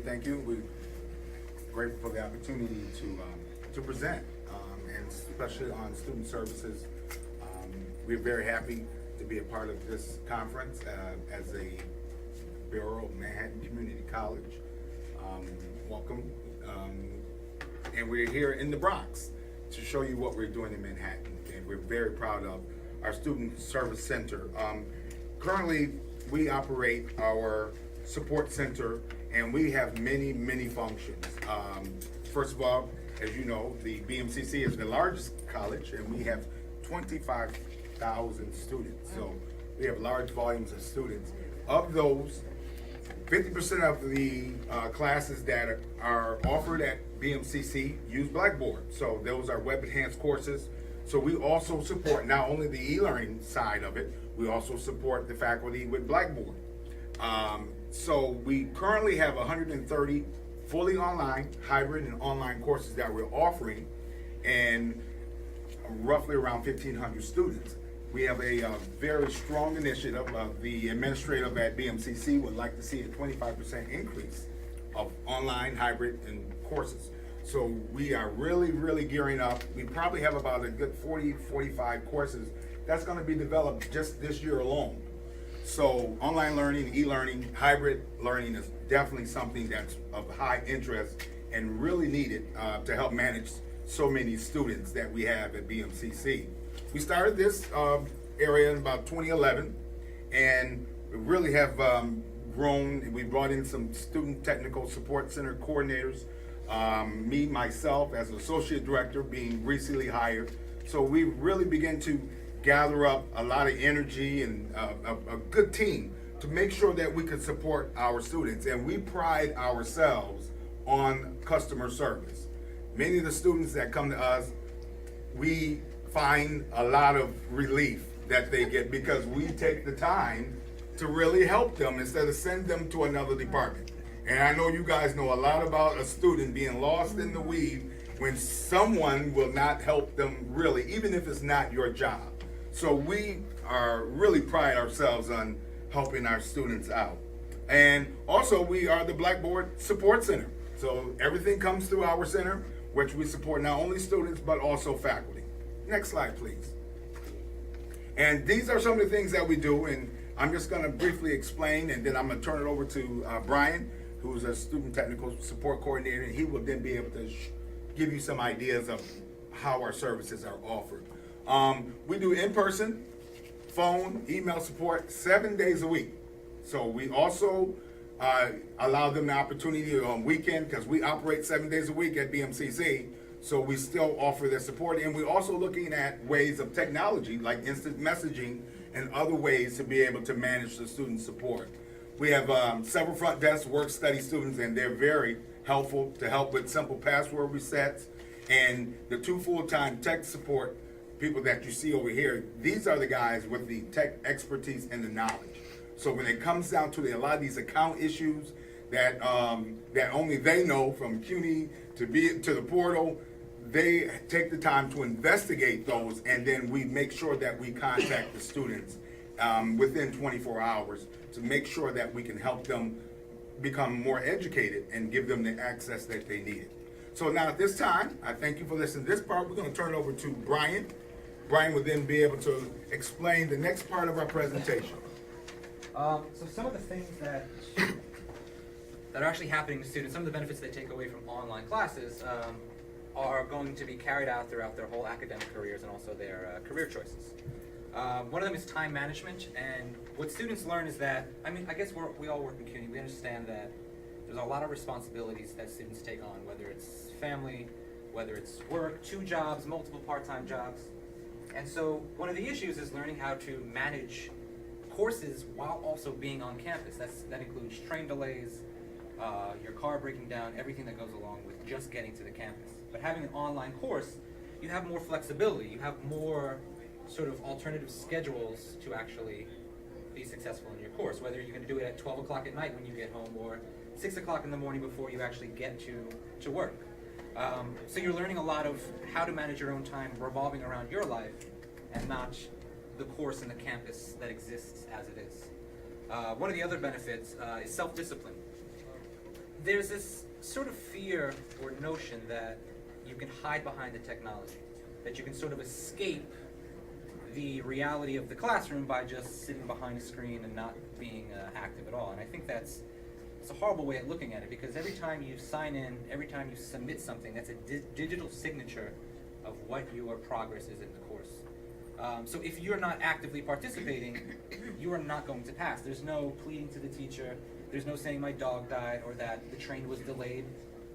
Thank you. We're grateful for the opportunity to present, and especially on student services. We're very happy to be a part of this conference as a Bureau of Manhattan Community College. Welcome. And we're here in the Bronx to show you what we're doing in Manhattan, and we're very proud of our Student Service Center. Currently, we operate our support center, and we have many functions. First of all, as you know, the BMCC is the largest college, and we have 25,000 students. So we have large volumes of students. Of those, 50% of the classes that are offered at BMCC use Blackboard. So those are web enhanced courses. So we also support not only the e-learning side of it, we also support the faculty with Blackboard. So we currently have 130 fully online, hybrid and online courses that we're offering, and roughly around 1,500 students. We have a very strong initiative. The administrative at BMCC would like to see a 25% increase of online, hybrid, and courses. So we are really gearing up. We probably have about a good 45 courses that's going to be developed just this year alone. So online learning, e-learning, hybrid learning is definitely something that's of high interest and really needed to help manage so many students that we have at BMCC. We started this area in about 2011, and we really have grown. We brought in some student technical support center coordinators, me, myself, as associate director, being recently hired. So we really began to gather up a lot of energy and a good team to make sure that we could support our students. And we pride ourselves on customer service. Many of the students that come to us, we find a lot of relief that they get because we take the time to really help them instead of send them to another department. And I know you guys know a lot about a student being lost in the weed when someone will not help them really, even if it's not your job. So we are really pride ourselves on helping our students out. And also we are the Blackboard Support Center. So everything comes through our center, which we support not only students, but also faculty. Next slide, please. And these are some of the things that we do, and I'm just gonna briefly explain, and then I'm gonna turn it over to Brian, who's a student technical support coordinator, and he will then be able to give you some ideas of how our services are offered. We do in-person, phone, email support 7 days a week. So we also allow them the opportunity on weekend, because we operate 7 days a week at BMCC, so we still offer their support. And we're also looking at ways of technology like instant messaging and other ways to be able to manage the student support. We have several front desk work study students, and they're very helpful to help with simple password resets. And the 2 full-time tech support people that you see over here, these are the guys with the tech expertise and the knowledge. So when it comes down to a lot of these account issues that that only they know, from CUNY to the portal, they take the time to investigate those, and then we make sure that we contact the students within 24 hours to make sure that we can help them become more educated and give them the access that they need. So now at this time, I thank you for listening to this part. We're going to turn it over to Brian. Brian will then be able to explain the next part of our presentation. So some of the things that are actually happening to students, some of the benefits they take away from online classes are going to be carried out throughout their whole academic careers and also their career choices. One of them is time management, and what students learn is that, I mean, I guess we all work in CUNY, we understand that there's a lot of responsibilities that students take on, whether it's family, whether it's work, 2 jobs, multiple part-time jobs. And so one of the issues is learning how to manage courses while also being on campus. That includes train delays, your car breaking down, everything that goes along with just getting to the campus. But having an online course, you have more flexibility. You have more sort of alternative schedules to actually be successful in your course, whether you're going to do it at 12 o'clock at night when you get home, or 6 o'clock in the morning before you actually get to work. So you're learning a lot of how to manage your own time revolving around your life and not the course and the campus that exists as it is. One of the other benefits is self-discipline. there's this sort of fear or notion that you can hide behind the technology, that you can sort of escape the reality of the classroom by just sitting behind a screen and not being active at all. And I think it's a horrible way of looking at it, because every time you sign in, every time you submit something, that's a digital signature of what your progress is in the course. So if you're not actively participating, you are not going to pass. There's no pleading to the teacher. There's no saying my dog died or that the train was delayed,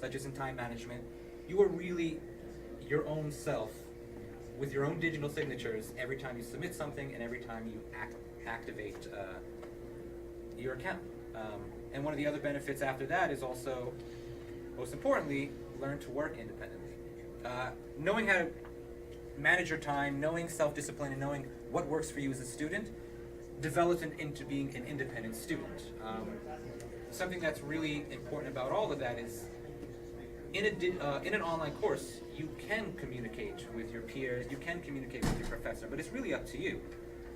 such as in time management. You are really your own self with your own digital signatures every time you submit something and every time you activate your account. And one of the other benefits after that is also, most importantly, learn to work independently. Knowing how to manage your time, knowing self-discipline, and knowing what works for you as a student develops into being an independent student. Something that's really important about all of that is in an online course, you can communicate with your peers, you can communicate with your professor, but it's really up to you.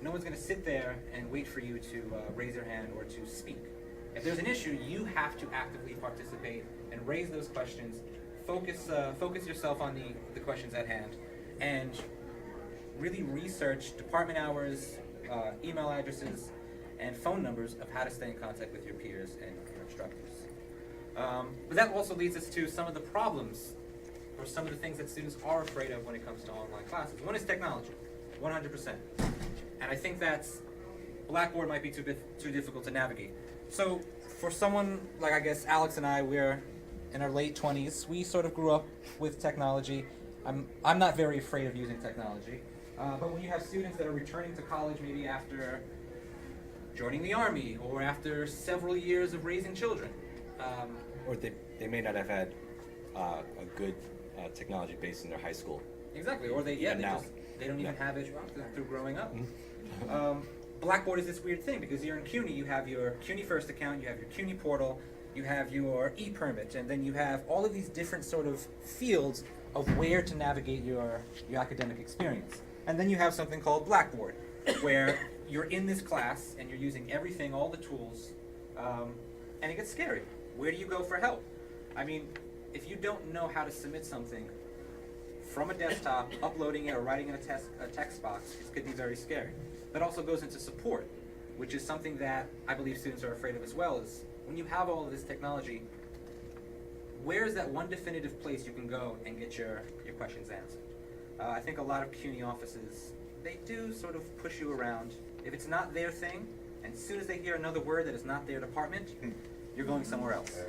No one's going to sit there and wait for you to raise your hand or to speak. If there's an issue, you have to actively participate and raise those questions. Focus yourself on the questions at hand, and really research department hours, email addresses, and phone numbers of how to stay in contact with your peers and your instructors. But that also leads us to some of the problems, or some of the things that students are afraid of when it comes to online classes. One is technology, 100%. And I think that's Blackboard might be too difficult to navigate. So for someone like, I guess, Alex and I, we're in our late 20s. We sort of grew up with technology. I'm not very afraid of using technology. But when you have students that are returning to college maybe after joining the Army or after several years of raising children. Or they may not have had a good technology base in their high school. Exactly, or they don't even have it through growing up. Blackboard is this weird thing, because you're in CUNY, you have your CUNY First account, you have your CUNY portal, you have your e-permit, and then you have all of these different sort of fields of where to navigate your academic experience. And then you have something called Blackboard, where you're in this class and you're using everything, all the tools, and it gets scary. Where do you go for help? I mean, if you don't know how to submit something from a desktop, uploading it or writing in a text box, it could be very scary. That also goes into support, which is something that I believe students are afraid of as well, is when you have all of this technology, where is that one definitive place you can go and get your questions answered? I think a lot of CUNY offices, they do sort of push you around. If it's not their thing, and as soon as they hear another word that is not their department, you're going somewhere else.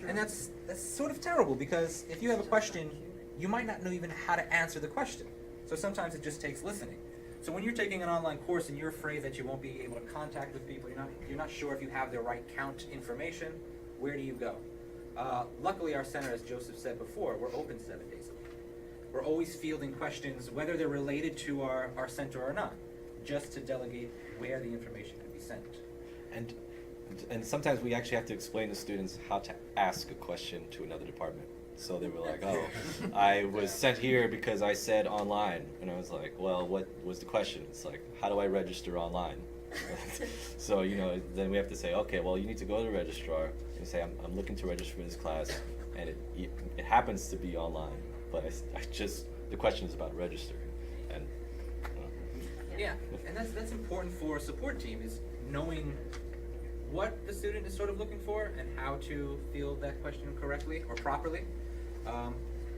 And that's sort of terrible, because if you have a question, you might not know even how to answer the question. So sometimes it just takes listening. So when you're taking an online course and you're afraid that you won't be able to contact with people, you're not sure if you have the right count information, where do you go? Luckily, our center, as Joseph said before, we're open 7 days a week. We're always fielding questions, whether they're related to our center or not, just to delegate where the information can be sent. And sometimes we actually have to explain to students how to ask a question to another department. So they were like, oh, I was sent here because I said online. And I was like, well, what was the question? It's like, how do I register online? So, then we have to say, okay, well, you need to go to the registrar and say, I'm looking to register for this class. And it happens to be online. But the question is about registering. And yeah, and that's important for a support team, is knowing what the student is sort of looking for and how to field that question correctly or properly.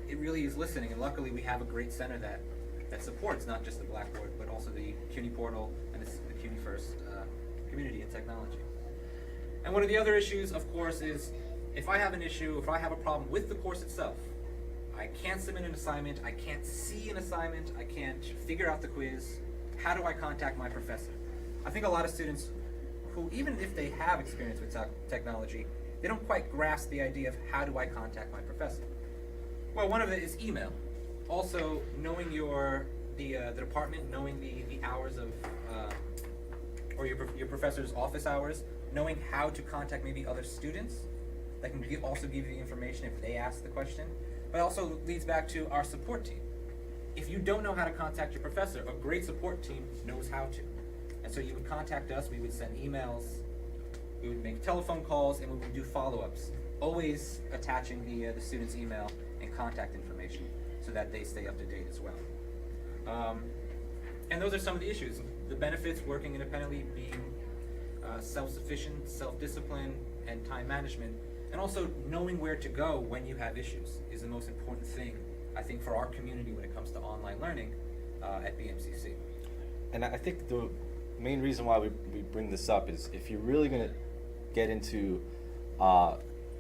It really is listening, and luckily we have a great center that supports not just the Blackboard, but also the CUNY portal and the CUNY First community and technology. And one of the other issues, of course, is if I have an issue, if I have a problem with the course itself, I can't submit an assignment, I can't see an assignment, I can't figure out the quiz, how do I contact my professor? I think a lot of students who, even if they have experience with technology, they don't quite grasp the idea of how do I contact my professor. Well, one of it is email. Also, knowing the department, knowing the hours of, or your professor's office hours, knowing how to contact maybe other students that can also give you the information if they ask the question. But also leads back to our support team. If you don't know how to contact your professor, a great support team knows how to. And so you would contact us, we would send emails, we would make telephone calls, and we would do follow-ups. always attaching the student's email and contact information so that they stay up to date as well. And those are some of the issues. The benefits: working independently, being self-sufficient, self-discipline, and time management, and also knowing where to go when you have issues is the most important thing, I think, for our community when it comes to online learning at BMCC. And I think the main reason why we bring this up is if you're really going to get into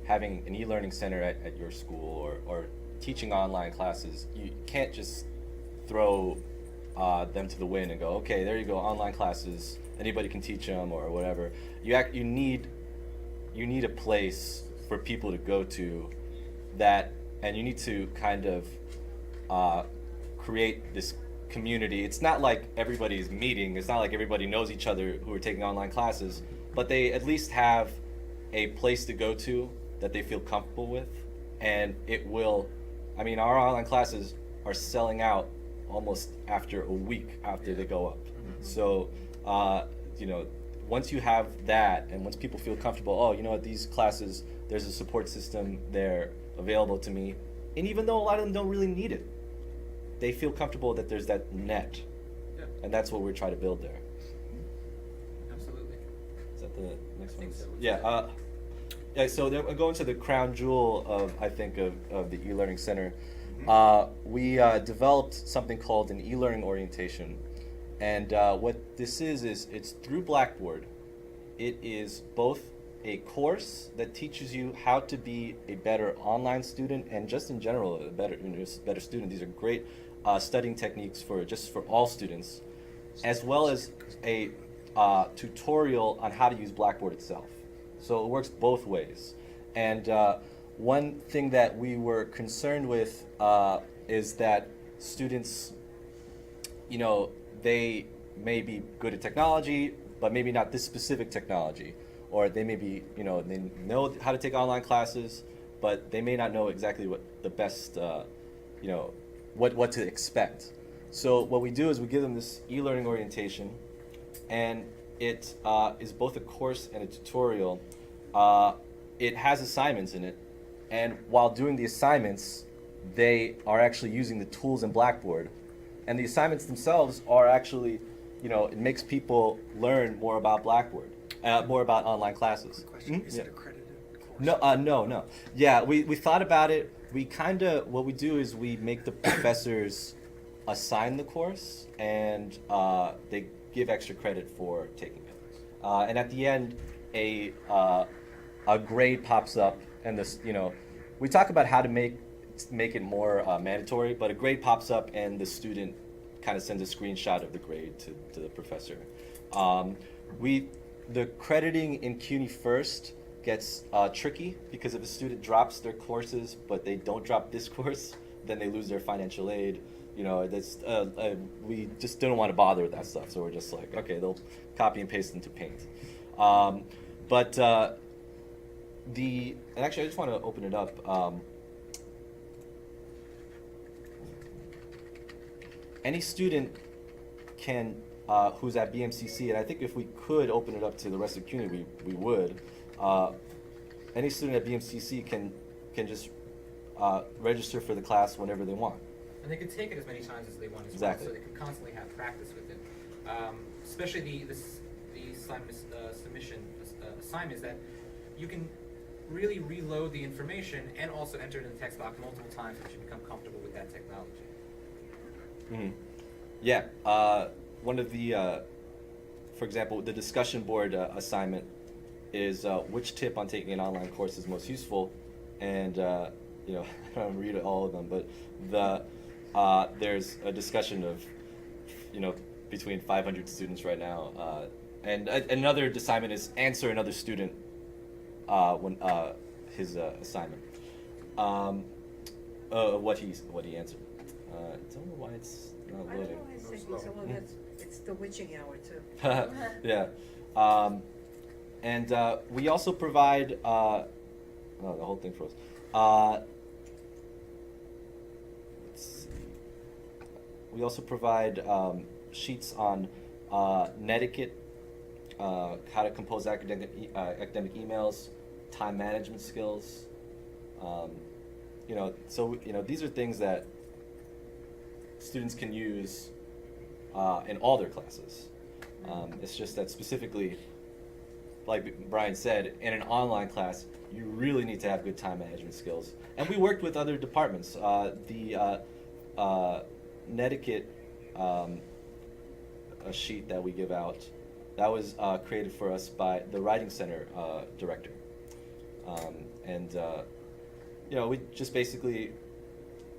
having an e-learning center at your school or teaching online classes, you can't just throw them to the wind and go, okay, there you go, online classes, anybody can teach them or whatever. You need a place for people to go to that, and you need to kind of create this community. It's not like everybody's meeting, it's not like everybody knows each other who are taking online classes, but they at least have a place to go to that they feel comfortable with. And it will, I mean, our online classes are selling out almost after a week after they go up. So you know, once you have that, and once people feel comfortable, oh, you know what, these classes, there's a support system there available to me, and even though a lot of them don't really need it, they feel comfortable that there's that net. Yeah. And that's what we're trying to build there. Absolutely. Is that the next I one? think so. Yeah. Yeah. So then we're going to the crown jewel of, I think, of the e-learning center. We developed something called an e-learning orientation, and what this is it's through Blackboard. It is both a course that teaches you how to be a better online student and just in general a better student. These are great studying techniques for all students, as well as a tutorial on how to use Blackboard itself. So it works both ways. And one thing that we were concerned with is that students, you know, they may be good at technology, but maybe not this specific technology. Or they may be, you know, they know how to take online classes, but they may not know exactly what the best, you know, what to expect. So what we do is we give them this e-learning orientation, and it is both a course and a tutorial. It has assignments in it, and while doing the assignments, they are actually using the tools in Blackboard. And the assignments themselves are actually, you know, it makes people learn more about Blackboard, more about online classes. Quick question, is Yeah. it accredited course? No. Yeah, we thought about it. We kind of, what we do is we make the professors assign the course, and they give extra credit for taking it. And at the end, a grade pops up, and this, you know, we talk about how to make it more mandatory, but a grade pops up, and the student kind of sends a screenshot of the grade to the professor. The crediting in CUNY First gets tricky, because if a student drops their courses but they don't drop this course, then they lose their financial aid. You know, that's we just don't want to bother with that stuff, so we're just like, okay, they'll copy and paste into Paint. And actually I just want to open it up. Any student can, who's at BMCC, and I think if we could open it up to the rest of the community, we would. Any student at BMCC can just register for the class whenever they want. And they can take it as many times as they want as Exactly. well, so they can constantly have practice with it. Especially the submission assignments, that you can really reload the information and also enter it in the text box multiple times once you become comfortable with that technology. Mm-hmm. Yeah, one of the, for example, the discussion board assignment is which tip on taking an online course is most useful, and you know, I don't read all of them, but there's a discussion of, you know, between 500 students right now, and another assignment is answer another student when his assignment, what he answered. I don't know why it's not I don't loading. know why it's taking so long. It's the witching hour too. Yeah. And we also provide, oh, the whole thing froze. Let's see. We also provide sheets on netiquette, how to compose academic emails, time management skills, So these are things that students can use in all their classes. It's just that specifically, like Brian said, in an online class, you really need to have good time management skills. And we worked with other departments. The Netiquette a sheet that we give out, that was created for us by the Writing Center director. We just basically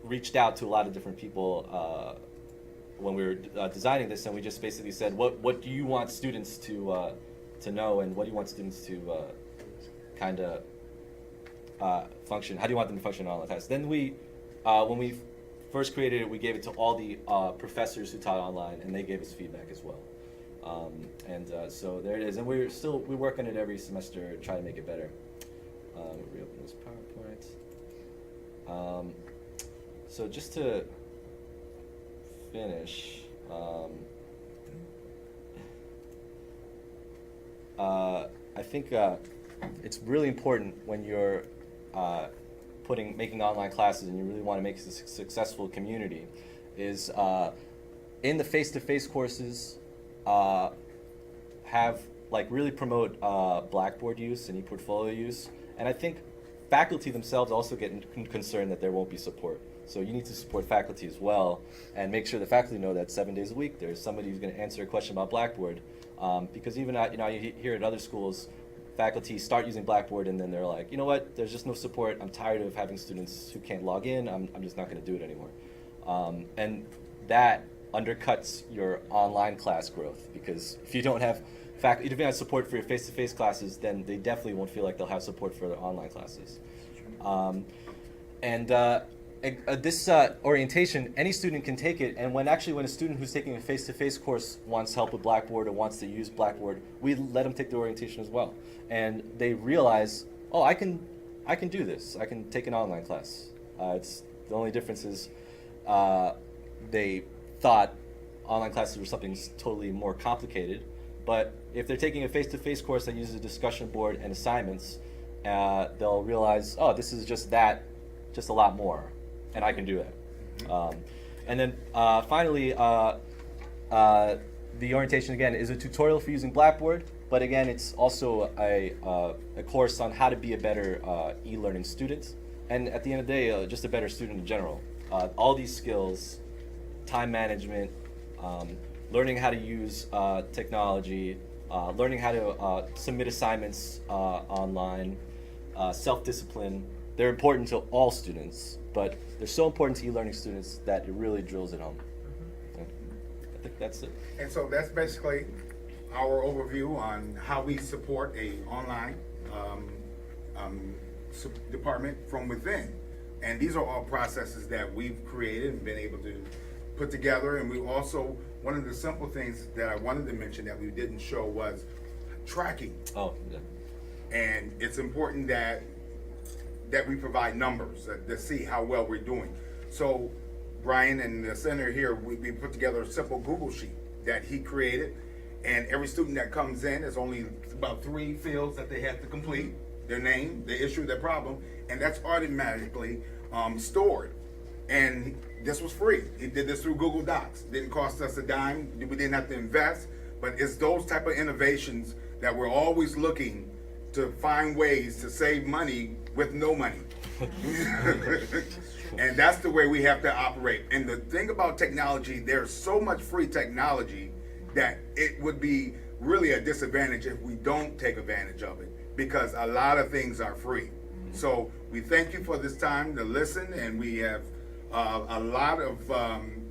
reached out to a lot of different people when we were designing this, and we just basically said, what do you want students to know, and what do you want students to kind of function? How do you want them to function in online class? Then when we first created it, we gave it to all the professors who taught online, and they gave us feedback as well. So there it is, and we work on it every semester, try to make it better. Reopen this PowerPoint. So just to finish, I think it's really important when you're making online classes and you really want to make a successful community, is in the face-to-face courses, really promote Blackboard use and ePortfolio use. And I think faculty themselves also get concerned that there won't be support. So you need to support faculty as well, and make sure the faculty know that 7 days a week there's somebody who's going to answer a question about Blackboard. Because even you hear at other schools, faculty start using Blackboard and then they're like, you know what, there's just no support. I'm tired of having students who can't log in. I'm just not going to do it anymore. And that undercuts your online class growth, because if you don't have faculty, if you don't have support for your face-to-face classes, then they definitely won't feel like they'll have support for their online classes. This orientation, any student can take it, and when a student who's taking a face-to-face course wants help with Blackboard or wants to use Blackboard, we let them take the orientation as well. And they realize, oh, I can do this. I can take an online class. The only difference is they thought online classes were something totally more complicated, but if they're taking a face-to-face course that uses a discussion board and assignments, they'll realize, oh, this is just a lot more, and I can do that. And then finally, the orientation again is a tutorial for using Blackboard, but again, it's also a course on how to be a better e-learning student, and at the end of the day, just a better student in general. All these skills, time management, learning how to use technology, learning how to submit assignments online, self-discipline, they're important to all students, but they're so important to e-learning students that it really drills it home. I think that's it. And so that's basically our overview on how we support a online department from within. And these are all processes that we've created and been able to put together. And we also, one of the simple things that I wanted to mention that we didn't show was tracking. Oh, yeah. And it's important that we provide numbers to see how well we're doing. So Brian and the center here, we put together a simple Google sheet that he created, and every student that comes in, is only about 3 fields that they have to complete: their name, the issue, their problem, and that's automatically stored. And this was free. He did this through Google Docs. Didn't cost us a dime. We didn't have to invest, but it's those type of innovations that we're always looking to find ways to save money with no money. And that's the way we have to operate. And the thing about technology, there's so much free technology that it would be really a disadvantage if we don't take advantage of it, because a lot of things are free. So we thank you for this time to listen, and we have a lot of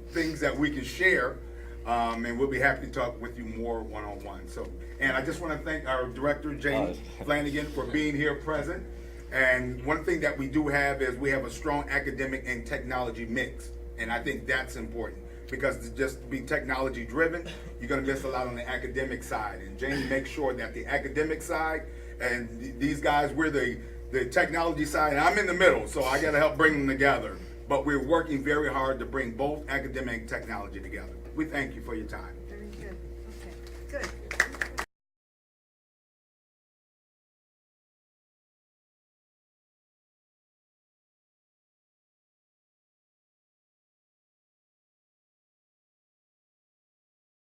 things that we can share, and we'll be happy to talk with you more one-on-one. So, and I just want to thank our director, Jamie Flanagan, for being here present. And one thing that we do have is we have a strong academic and technology mix. And I think that's important, because to just be technology driven, you're going to miss a lot on the academic side. And Jamie makes sure that the academic side, and these guys, we're the technology side, and I'm in the middle, so I got to help bring them together. But we're working very hard to bring both academic and technology together. We thank you for your time.